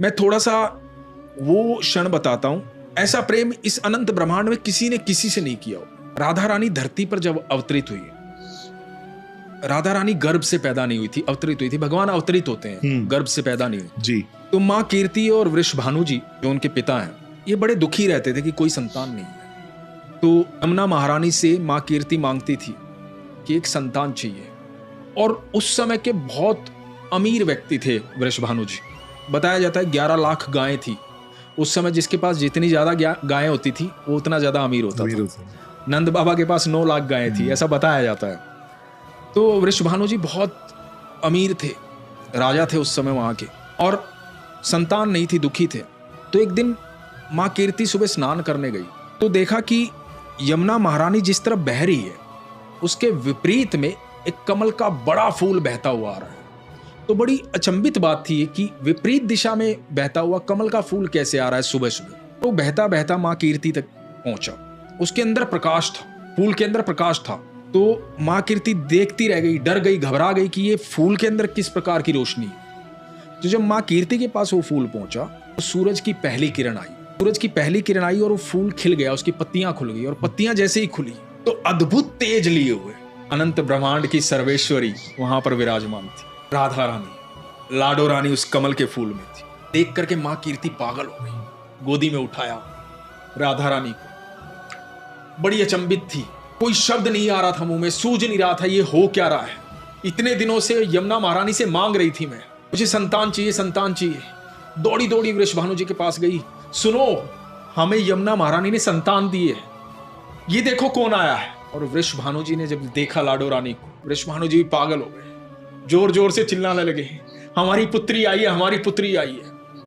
मैं थोड़ा-सा वो क्षण बताता हूँ। ऐसा प्रेम इस अनंत ब्रह्मांड में किसी ने किसी से नहीं किया हो। राधा रानी धरती पर जब अवतरित हुई, राधा रानी गर्भ से पैदा नहीं हुई थी, अवतरित हुई थी। भगवान अवतरित होते हैं, गर्भ से पैदा नहीं हुई। जी। तो माँ कीर्ति और वृषभानु जी, जो उनके पिता हैं, ये बड़े दुखी रहते थे कि कोई संतान नहीं है। तो यमुना महारानी से माँ कीर्ति मांगती थी कि एक संतान चाहिए। और उस समय के बहुत अमीर व्यक्ति थे वृषभानु जी। बताया जाता है 11 लाख गायें थी उस समय। जिसके पास जितनी ज्यादा गायें होती थी वो उतना ज्यादा अमीर होता था। नंद बाबा के पास 9 लाख गायें थी, ऐसा बताया जाता है। तो वृषभानु जी बहुत अमीर थे, राजा थे उस समय वहां के, और संतान नहीं थी, दुखी थे। तो एक दिन माँ कीर्ति सुबह स्नान करने गई तो देखा कि यमुना महारानी जिस तरफ बह रही है उसके विपरीत में एक कमल का बड़ा फूल बहता हुआ आ रहा है। तो बड़ी अचंभित बात थी कि विपरीत दिशा में बहता हुआ कमल का फूल कैसे आ रहा है सुबह सुबह। तो बहता बहता माँ कीर्ति तक पहुंचा। उसके अंदर प्रकाश था, फूल के अंदर प्रकाश था। तो माँ कीर्ति देखती रह गई, डर गई, घबरा गई कि ये फूल के अंदर किस प्रकार की रोशनी है। तो जब माँ कीर्ति के पास वो फूल पहुंचा तो सूरज की पहली किरण आई। सूरज की पहली किरण आई और वो फूल खिल गया, उसकी पत्तियां खुल गई। और पत्तियां जैसे ही खुली तो अद्भुत तेज लिए हुए अनंत ब्रह्मांड की सर्वेश्वरी वहां पर विराजमान थी। राधा रानी, लाडो रानी उस कमल के फूल में थी। देख करके माँ कीर्ति पागल हो गई, गोदी में उठाया राधा रानी को। बड़ी अचंभित थी, कोई शब्द नहीं आ रहा था मुंह में, सूझ नहीं रहा था ये हो क्या रहा है। इतने दिनों से यमुना महारानी से मांग रही थी मैं, मुझे संतान चाहिए, संतान चाहिए। दौड़ी दौड़ी वृषभानु जी के पास गई, सुनो हमें यमुना महारानी ने संतान दी है, ये देखो कौन आया है। और वृषभानु जी ने जब देखा लाडो रानी को, वृषभानु जी भी पागल हो गए, जोर जोर से चिल्लाने लगे, हमारी पुत्री आई है, हमारी पुत्री आई है।